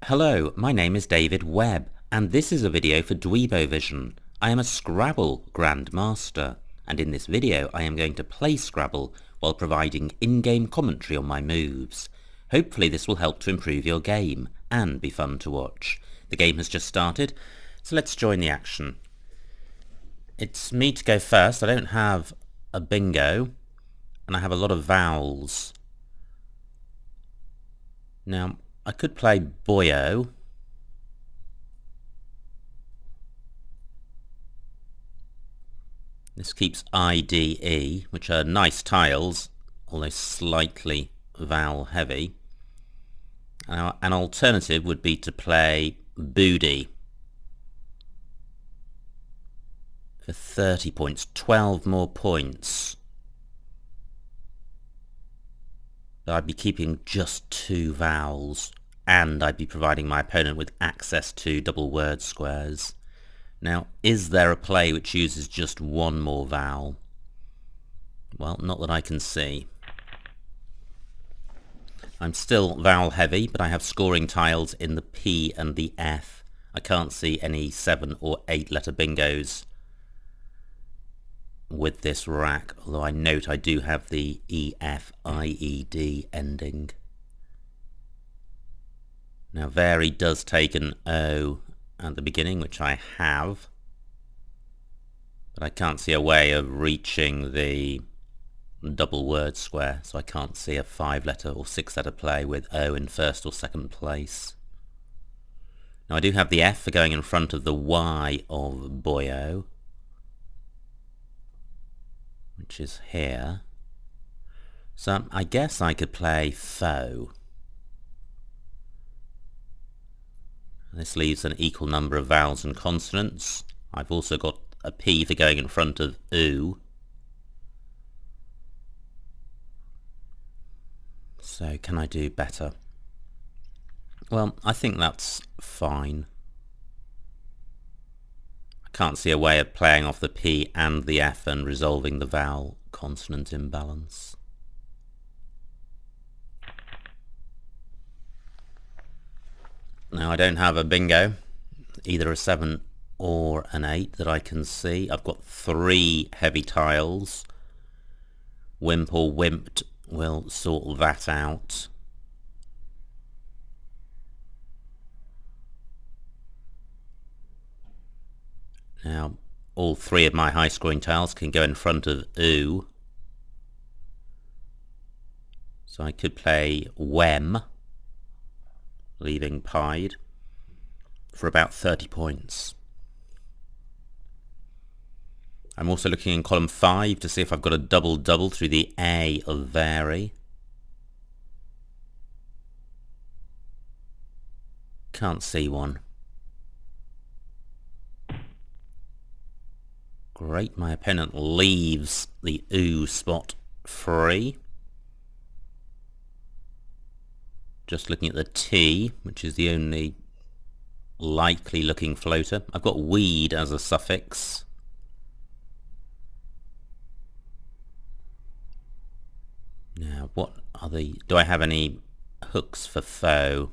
Hello, my name is David Webb, and this is a video for Dweebovision. I am a Scrabble grandmaster, and in this video I am going to play Scrabble while providing in-game commentary on my moves. Hopefully this will help to improve your game, and be fun to watch. The game has just started, so let's join the action. It's me to go first. I don't have a bingo, and I have a lot of vowels. Now, I could play boyo. This keeps IDE, which are nice tiles, although slightly vowel heavy. An alternative would be to play booty for 30 points, 12 more points. But I'd be keeping just 2 vowels, and I'd be providing my opponent with access to double word squares. Now, is there a play which uses just 1 more vowel? Well, not that I can see. I'm still vowel heavy, but I have scoring tiles in the P and the F. I can't see any 7 or 8 letter bingos with this rack, although I note I do have the EFIED ending. Now vary does take an O at the beginning, which I have, but I can't see a way of reaching the double word square, so I can't see a 5-letter or 6-letter play with O in first or second place. Now I do have the F for going in front of the Y of boyo, which is here. So I guess I could play foe. This leaves an equal number of vowels and consonants. I've also got a P for going in front of oo. So can I do better? Well, I think that's fine. Can't see a way of playing off the P and the F and resolving the vowel consonant imbalance. Now I don't have a bingo, either a 7 or an 8 that I can see. I've got 3 heavy tiles. Wimp or wimped will sort that out. Now, all 3 of my high-scoring tiles can go in front of oo. So I could play wem, leaving pied, for about 30 points. I'm also looking in column 5 to see if I've got a double-double through the A of vary. Can't see one. Great, my opponent leaves the oo spot free. Just looking at the T, which is the only likely looking floater. I've got weed as a suffix. Now, what are the... do I have any hooks for foe?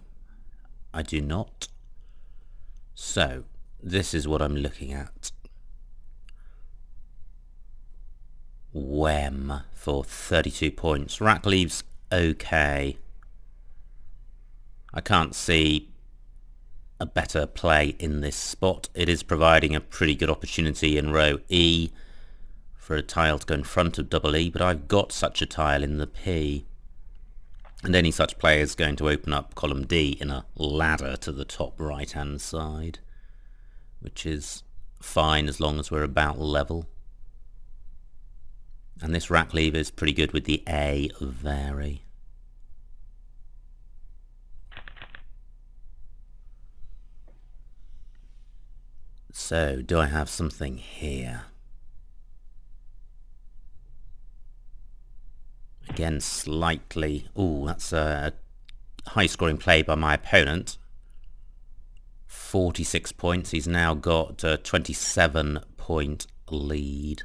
I do not. So, this is what I'm looking at. Wem for 32 points. Rack leaves okay. I can't see a better play in this spot. It is providing a pretty good opportunity in row E for a tile to go in front of double E, but I've got such a tile in the P. And any such play is going to open up column D in a ladder to the top right-hand side, which is fine as long as we're about level. And this rack lever is pretty good with the A of vary. So, do I have something here? Again, slightly... ooh, that's a high-scoring play by my opponent. 46 points. He's now got a 27-point lead.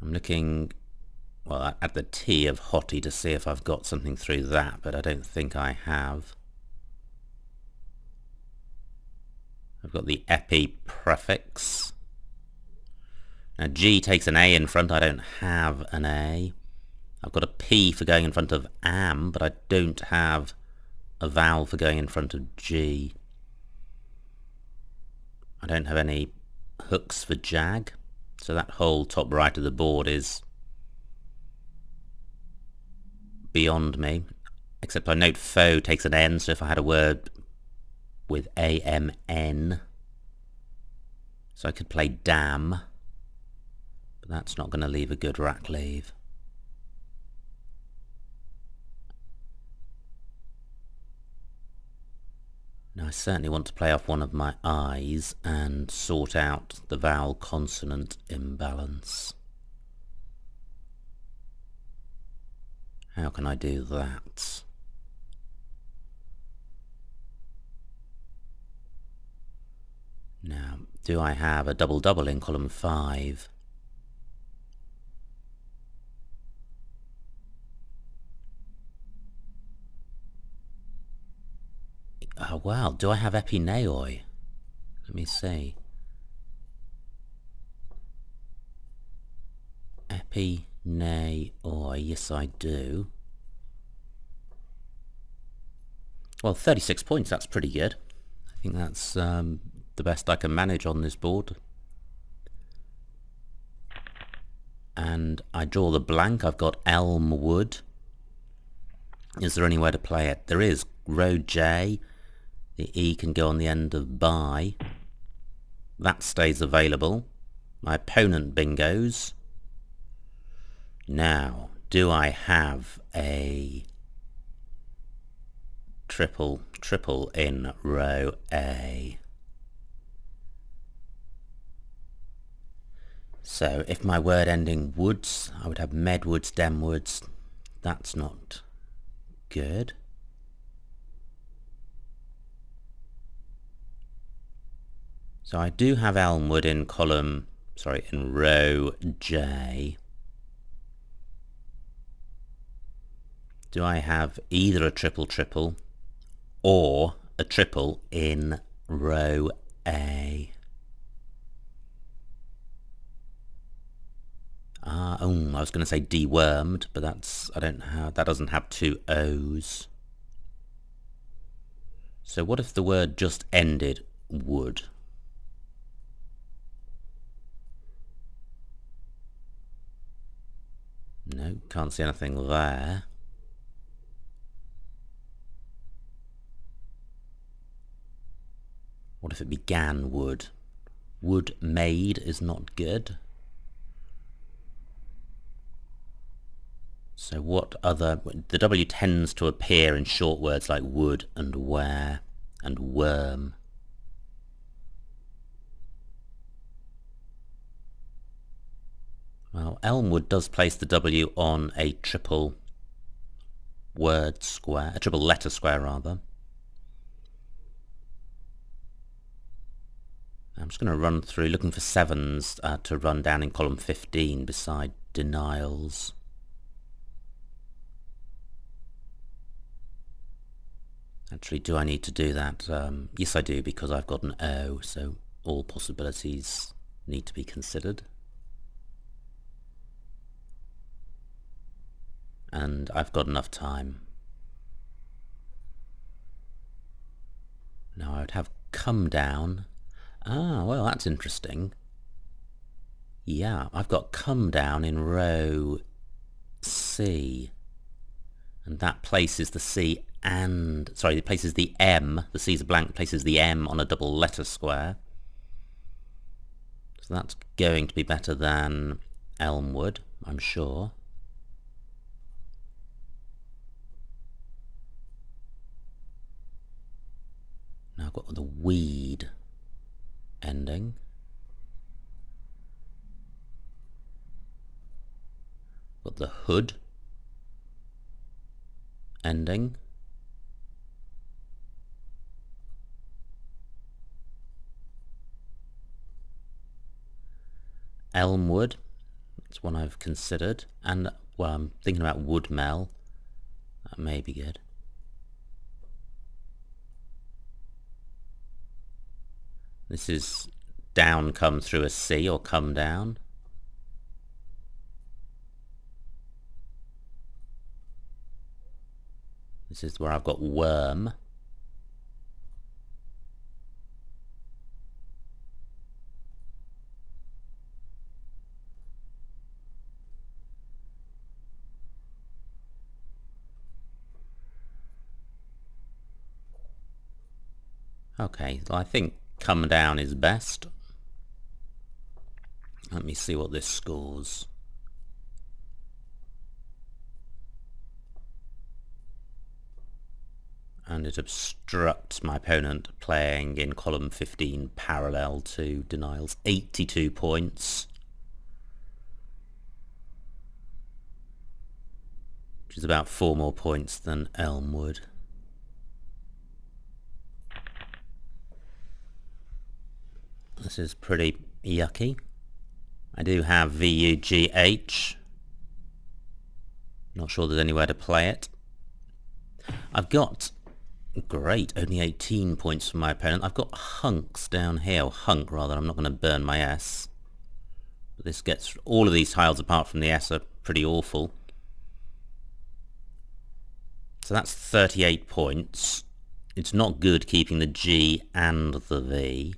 I'm looking Well, I add the T of hottie to see if I've got something through that, but I don't think I have. I've got the epi prefix. Now G takes an A in front. I don't have an A. I've got a P for going in front of am, but I don't have a vowel for going in front of G. I don't have any hooks for jag, so that whole top right of the board is beyond me. Except I note fo takes an N, so if I had a word with AMN, so I could play damn, but that's not going to leave a good rack leave. Now I certainly want to play off one of my I's and sort out the vowel consonant imbalance. How can I do that? Now, do I have a double-double in column 5? Oh, wow, do I have epineoi? Let me see. Epineoi, yes I do. Well, 36 points, that's pretty good. I think that's the best I can manage on this board. And I draw the blank. I've got elm wood. Is there any way to play it? There is. Row J. The E can go on the end of by. That stays available. My opponent bingos. Now, do I have a triple in row A? So if my word ending woods, I would have medwoods, demwoods. That's not good. So I do have elmwood in in row J. Do I have either a triple or a triple in row A? I was going to say dewormed, but that doesn't have two O's. So what if the word just ended wood? No, can't see anything there. What if it began wood? Wood made is not good. So what other... The W tends to appear in short words like wood and where and worm. Well, elmwood does place the W on a triple word square, a triple letter square rather. I'm just going to run through looking for sevens to run down in column 15 beside denials. Actually, do I need to do that? Yes, I do, because I've got an O, so all possibilities need to be considered. And I've got enough time. Now I would have come down. Ah, well, that's interesting. Yeah, I've got come down in row C. And that places the C and... Sorry, it places the M. The C's a blank, places the M on a double letter square. So that's going to be better than elmwood, I'm sure. Now I've got the weed ending. Got the hood ending. Elmwood, that's one I've considered. And Well, I'm thinking about woodmel. That may be good. This is down come through a C, or come down. This is where I've got worm. Okay, so I think come down is best. Let me see what this scores. And it obstructs my opponent playing in column 15 parallel to denials. 82 points. Which is about 4 more points than Elmwood. This is pretty yucky. I do have VUGH. Not sure there's anywhere to play it. I've got... Great, only 18 points from my opponent. I've got hunks down here, or hunk rather. I'm not going to burn my S. But this gets... all of these tiles apart from the S are pretty awful. So that's 38 points. It's not good keeping the G and the V.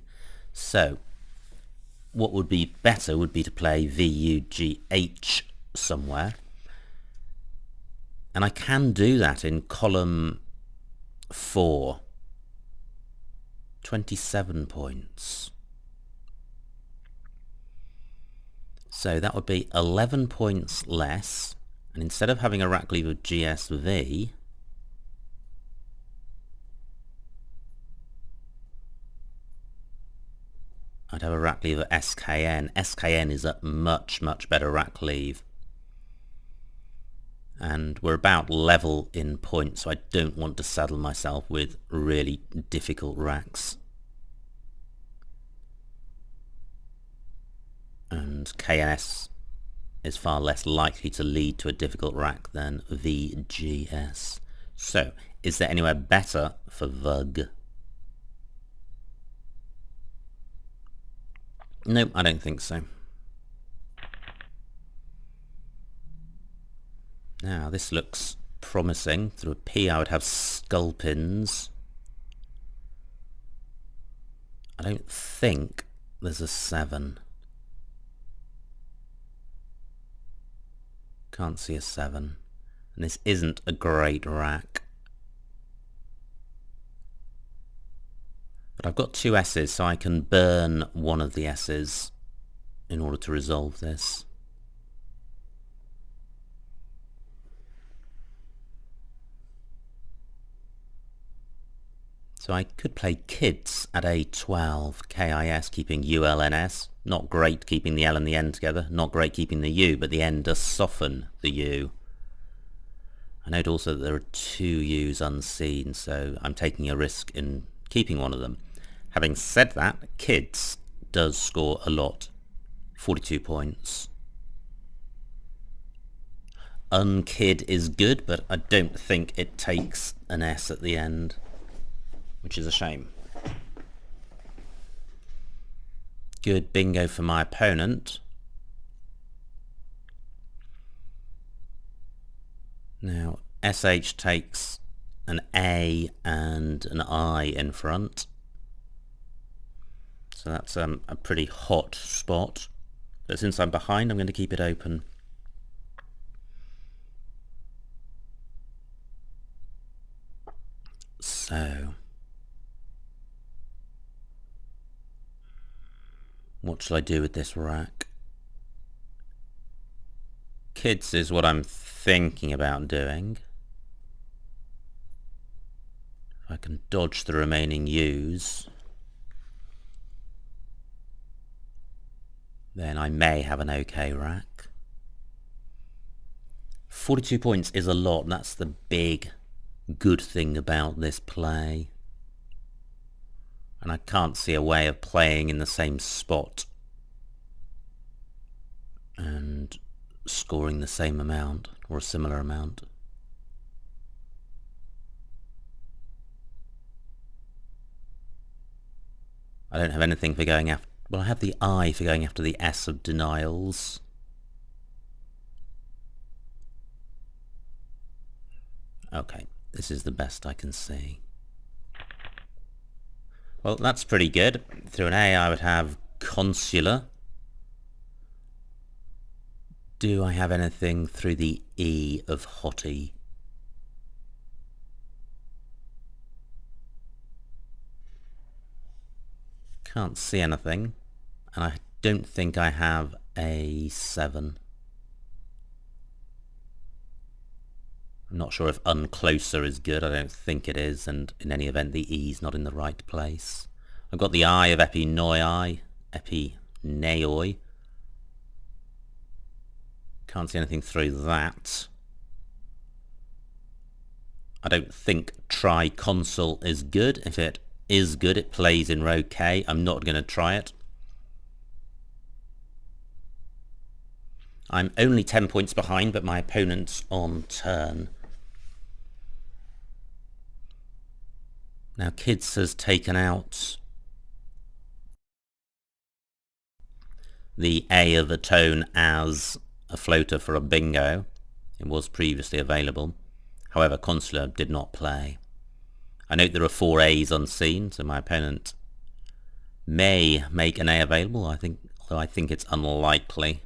So, what would be better would be to play VUGH somewhere. And I can do that in column 4. 27 points. So that would be 11 points less. And instead of having a rack lever GSV, I'd have a rack lever SKN. SKN is a much, much better rack lever. And we're about level in points, so I don't want to saddle myself with really difficult racks. And KNS is far less likely to lead to a difficult rack than VGS. So, is there anywhere better for VUG? Nope, I don't think so. Now, this looks promising. Through a P, I would have sculpins. I don't think there's a 7. Can't see a 7. And this isn't a great rack. But I've got 2 S's, so I can burn one of the S's in order to resolve this. So I could play kids at A12, KIS, keeping ULNS. Not great keeping the L and the N together, not great keeping the U, but the N does soften the U. I note also that there are 2 U's unseen, so I'm taking a risk in keeping one of them. Having said that, kids does score a lot. 42 points. Unkid is good, but I don't think it takes an S at the end, which is a shame. Good bingo for my opponent. Now, SH takes an A and an I in front. So that's a pretty hot spot. But since I'm behind, I'm going to keep it open. So, what shall I do with this rack? Kids is what I'm thinking about doing. If I can dodge the remaining U's, then I may have an okay rack. 42 points is a lot. That's the big good thing about this play. And I can't see a way of playing in the same spot and scoring the same amount or a similar amount. I don't have anything for going after... Well, I have the I for going after the S of denials. Okay, this is the best I can see. Well, that's pretty good. Through an A I would have consular. Do I have anything through the E of haughty? Can't see anything. And I don't think I have a 7. I'm not sure if uncloser is good. I don't think it is, and in any event the E's not in the right place. I've got the I of epinoioi, epineoi. Can't see anything through that. I don't think triconsul is good. If it is good, it plays in row K. I'm not going to try it. I'm only 10 points behind, but my opponent's on turn. Now Kids has taken out the A of a tone as a floater for a bingo. It was previously available. However, Consular did not play. I note there are 4 A's unseen, so my opponent may make an A available, although I think it's unlikely.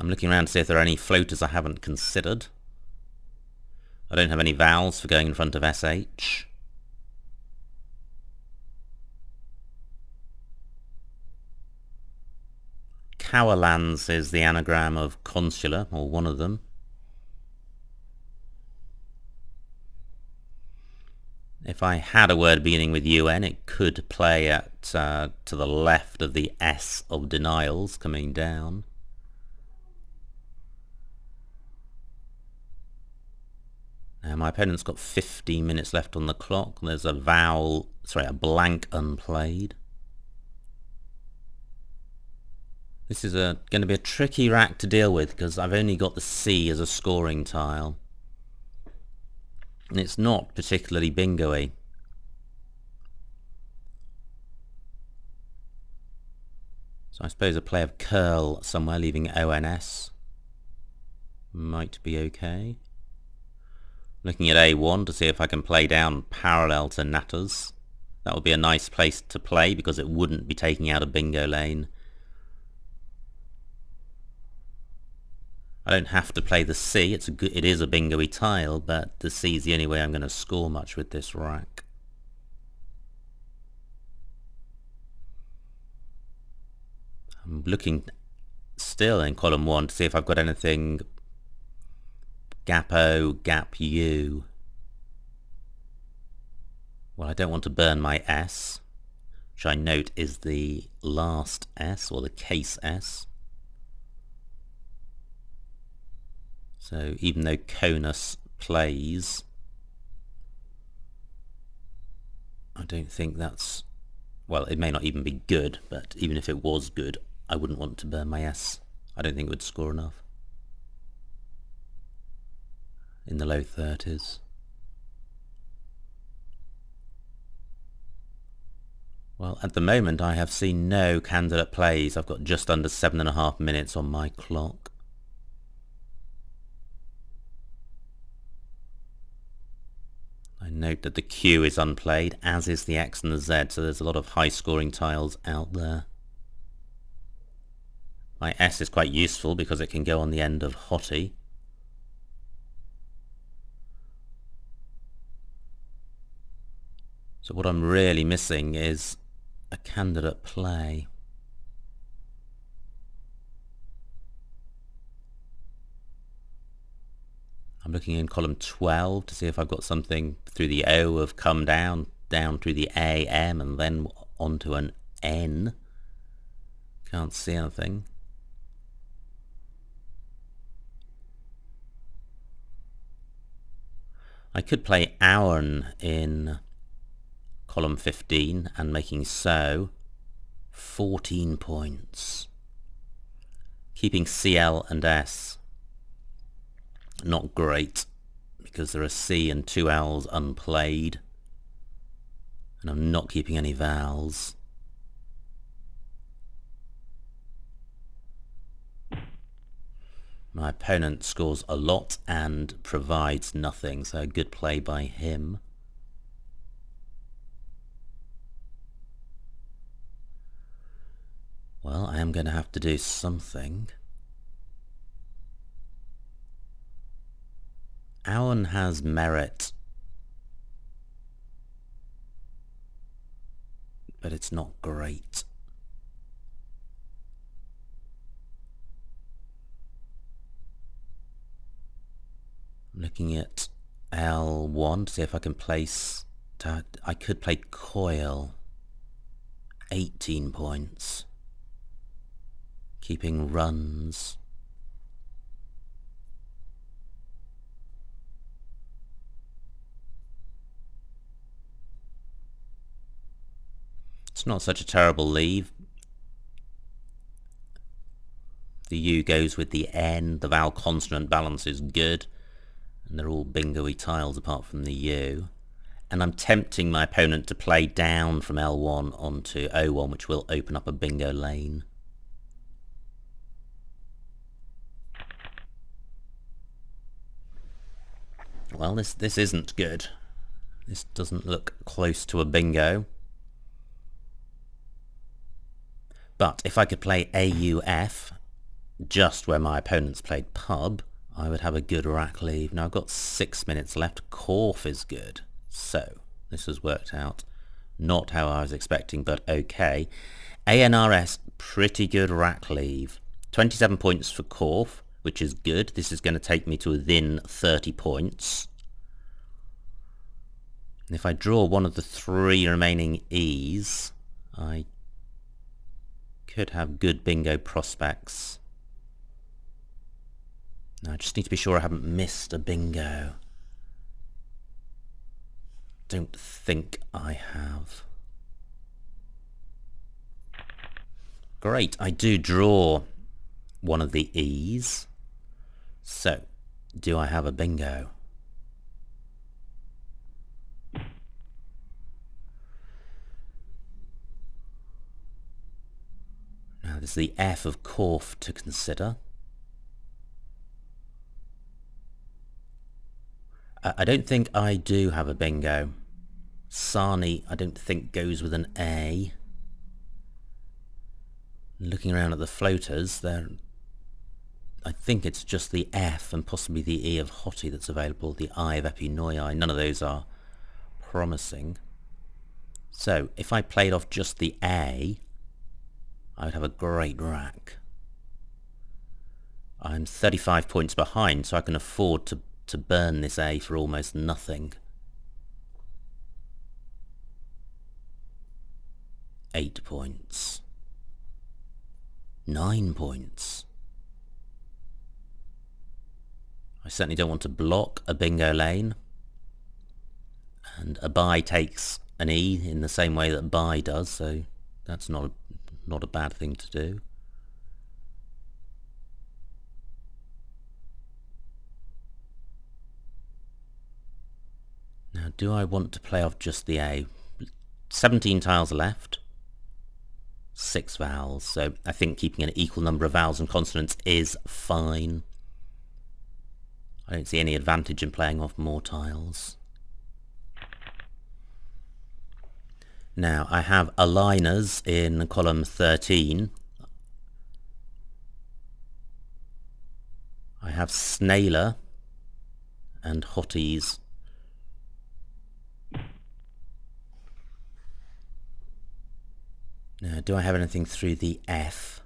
I'm looking around to see if there are any floaters I haven't considered. I don't have any vowels for going in front of SH. Cowerlands is the anagram of consular, or one of them. If I had a word beginning with UN, it could play at to the left of the S of denials coming down. Now my opponent's got 15 minutes left on the clock. There's a blank unplayed. This is going to be a tricky rack to deal with because I've only got the C as a scoring tile. And it's not particularly bingo-y. So I suppose a play of curl somewhere, leaving ONS, might be okay. Looking at A1 to see if I can play down parallel to Natters. That would be a nice place to play because it wouldn't be taking out a bingo lane. I don't have to play the C. It is a bingo-y tile, but the C is the only way I'm going to score much with this rack. I'm looking still in column 1 to see if I've got anything gap O, gap U. Well, I don't want to burn my S, which I note is the last S, or the case S. So even though Conus plays, I don't think that's... Well, it may not even be good, but even if it was good, I wouldn't want to burn my S. I don't think it would score enough. In the low 30s. Well, at the moment I have seen no candidate plays. I've got just under 7.5 minutes on my clock. I note that the Q is unplayed, as is the X and the Z, so there's a lot of high-scoring tiles out there. My S is quite useful because it can go on the end of haughty. So what I'm really missing is a candidate play. I'm looking in column 12 to see if I've got something through the O of come down, down through the A, M, and then onto an N. Can't see anything. I could play Auern in column 15 and making so. 14 points. Keeping CL and S. Not great, because there are C and 2 L's unplayed. And I'm not keeping any vowels. My opponent scores a lot and provides nothing, so a good play by him. Well, I am going to have to do something. Owen has merit, but it's not great. I'm looking at L1 to see if I can place... I could play coil. 18 points. Keeping runs. It's not such a terrible leave. The U goes with the N, the vowel consonant balance is good, and they're all bingo-y tiles apart from the U. And I'm tempting my opponent to play down from L1 onto O1, which will open up a bingo lane. Well, this isn't good. This doesn't look close to a bingo. But if I could play AUF, just where my opponent's played pub, I would have a good rack leave. Now I've got 6 minutes left. Corf is good. So, this has worked out. Not how I was expecting, but okay. ANRS, pretty good rack leave. 27 points for Corf, which is good. This is going to take me to within 30 points. And if I draw one of the 3 remaining E's, I could have good bingo prospects. Now I just need to be sure I haven't missed a bingo. Don't think I have. Great, I do draw one of the E's. So, do I have a bingo? Now there's the F of Corf to consider. I don't think I do have a bingo. Sarni, I don't think goes with an A. Looking around at the floaters, there, I think it's just the F and possibly the E of Hottie that's available, the I of Epinoii. None of those are promising. So, if I played off just the A, I would have a great rack. I'm 35 points behind, so I can afford to burn this A for almost nothing. 8 points. 9 points. I certainly don't want to block a bingo lane. And a buy takes an E in the same way that buy does, so that's not a bad thing to do. Now, do I want to play off just the A? 17 tiles left. 6 vowels, so I think keeping an equal number of vowels and consonants is fine. I don't see any advantage in playing off more tiles. Now, I have aligners in column 13. I have snailer and hotties. Now, do I have anything through the F?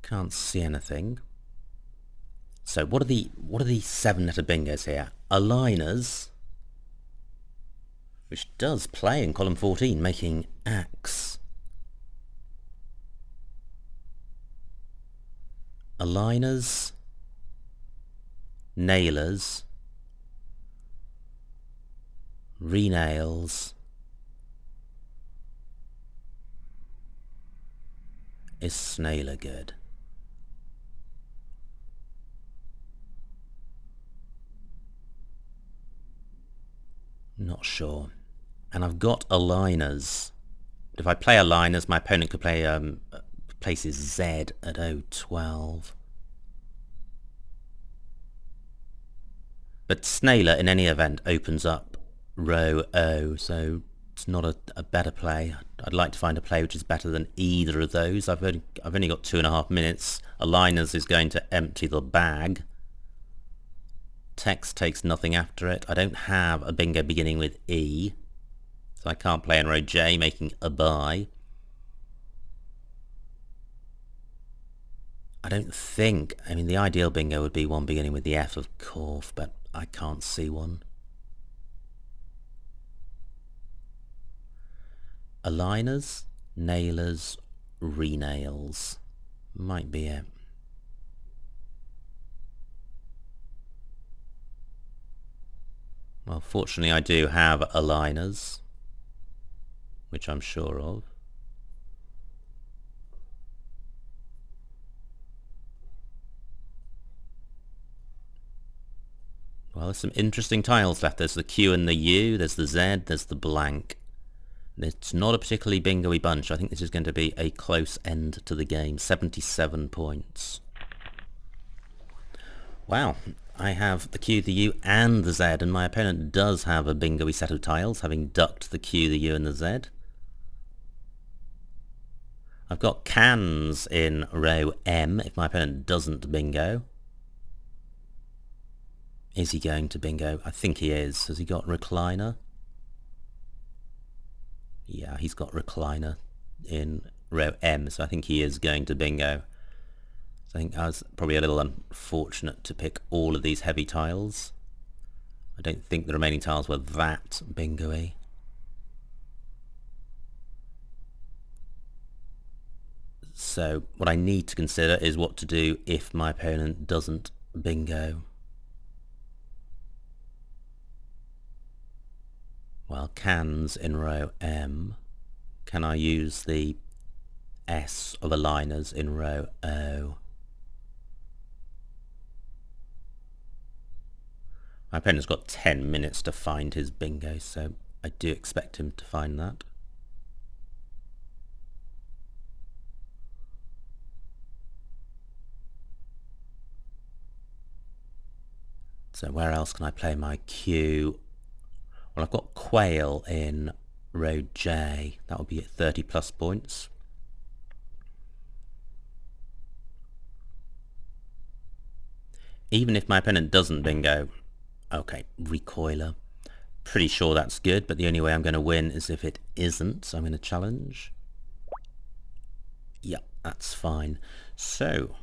Can't see anything. So what are the 7-letter bingos here? Aligners, which does play in column 14, making axe. Aligners, nailers, Renails. Is Snailer good? Not sure. And I've got aligners. If I play aligners, my opponent could play places Z at O12. But Snailer, in any event, opens up row O, so it's not a better play. I'd like to find a play which is better than either of those. I've only got 2.5 minutes. Aligners is going to empty the bag. Text takes nothing after it. I don't have a bingo beginning with E, so I can't play in row J, making a bye. I don't think, I mean, the ideal bingo would be one beginning with the F, of course, but I can't see one. Aligners, nailers, renails. Might be it. Well, fortunately I do have aligners, which I'm sure of. Well, there's some interesting tiles left. There's the Q and the U, there's the Z, there's the blank. It's not a particularly bingo-y bunch. I think this is going to be a close end to the game. 77 points. Wow. I have the Q, the U, and the Z, and my opponent does have a bingo-y set of tiles, having ducked the Q, the U, and the Z. I've got cans in row M if my opponent doesn't bingo. Is he going to bingo? I think he is. Has he got recliner? Yeah, he's got recliner in row M, so I think he is going to bingo. So I think I was probably a little unfortunate to pick all of these heavy tiles. I don't think the remaining tiles were that bingo-y. So what I need to consider is what to do if my opponent doesn't bingo. Well, cans in row M. Can I use the S of aligners in row O? My opponent's got 10 minutes to find his bingo, so I do expect him to find that. So where else can I play my Q? Well, I've got quail in row J. That would be at 30 plus points. Even if my opponent doesn't bingo, okay, recoiler. Pretty sure that's good, but the only way I'm going to win is if it isn't, so I'm going to challenge. Yep, that's fine. So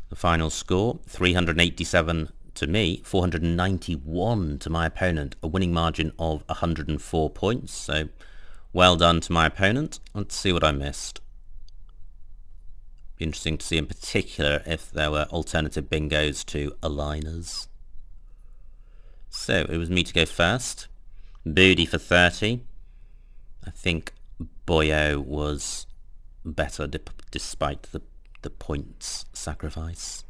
the final score, 387 to me, 491 to my opponent, a winning margin of 104 points. So well done to my opponent. Let's see what I missed. Be interesting to see in particular if there were alternative bingos to aligners. So it was me to go first. Booty for 30. I think Boyo was better despite the points sacrifice.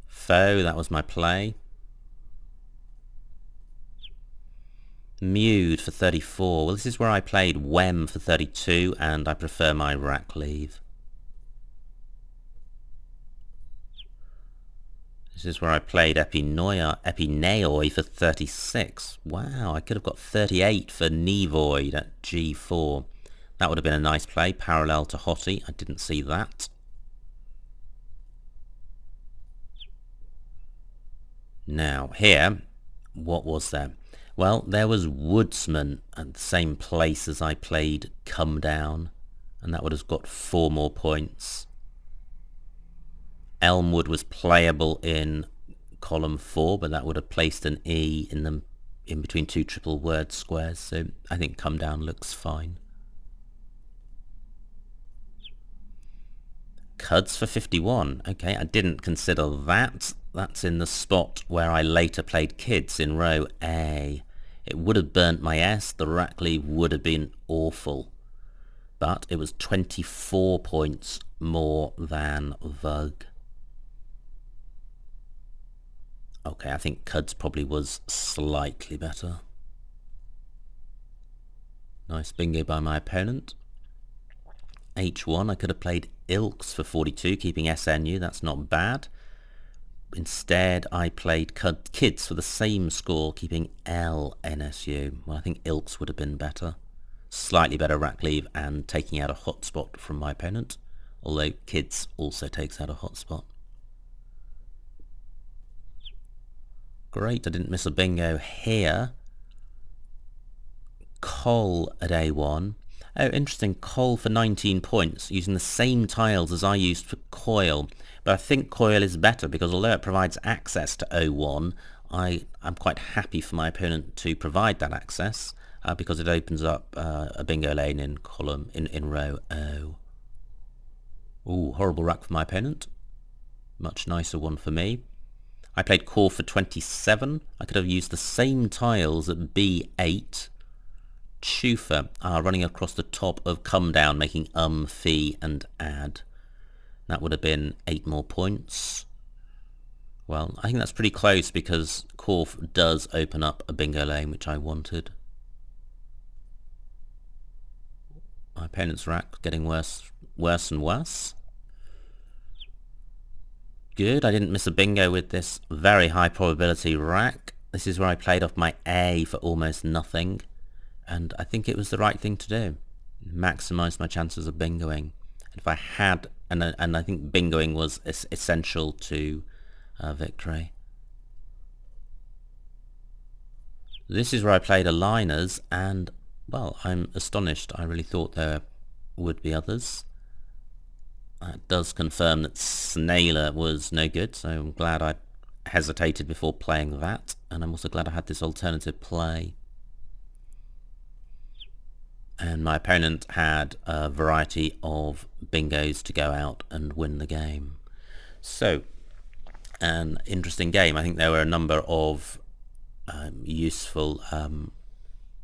Foe, that was my play. Mewed for 34. Well, this is where I played Wem for 32, and I prefer my rack leave. This is where I played Epineoi for 36. Wow, I could have got 38 for Nevoid at G4. That would have been a nice play, parallel to Hottie. I didn't see that. Now, here, what was there? Well, there was Woodsman at the same place as I played Come Down, and that would have got 4 more points. Elmwood was playable in column 4, but that would have placed an E in between 2 triple word squares, so I think Come Down looks fine. Cuds for 51. Okay, I didn't consider that. That's in the spot where I later played kids in row A. It would have burnt my S. The rack leave would have been awful. But it was 24 points more than Vug. Okay, I think Cuds probably was slightly better. Nice bingo by my opponent. H1, I could have played Ilks for 42, keeping SNU, that's not bad. Instead, I played Kids for the same score, keeping LNSU. Well, I think Ilks would have been better. Slightly better rack leave and taking out a hotspot from my opponent, although Kids also takes out a hotspot. Great, I didn't miss a bingo here. Col at A1. Oh, interesting, Col for 19 points, using the same tiles as I used for Coil. But I think Coil is better because although it provides access to O1, I'm quite happy for my opponent to provide that access because it opens up a bingo lane in column in row O. Ooh, horrible rack for my opponent. Much nicer one for me. I played Core for 27. I could have used the same tiles at B8. Chufa running across the top of Come Down, making Fee and Add. That would have been 8 more points. Well, I think that's pretty close because Corf does open up a bingo lane, which I wanted. My opponent's rack getting worse and worse. Good, I didn't miss a bingo with this very high probability rack. This is where I played off my A for almost nothing. And I think it was the right thing to do. Maximise my chances of bingoing. And if I had, and I think bingoing was essential to victory. This is where I played aligners, and well, I'm astonished. I really thought there would be others. It does confirm that Snailer was no good, so I'm glad I hesitated before playing that, and I'm also glad I had this alternative play. And my opponent had a variety of bingos to go out and win the game. So, an interesting game. I think there were a number of useful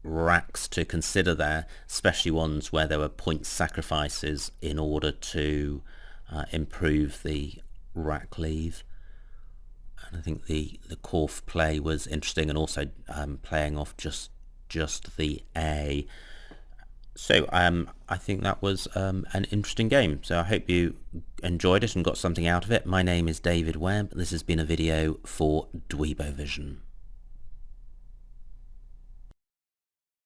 racks to consider there, especially ones where there were point sacrifices in order to improve the rack leave. And I think the Corf play was interesting, and also playing off just the A. So I think that was an interesting game. So I hope you enjoyed it and got something out of it. My name is David Webb. This has been a video for Dweebovision.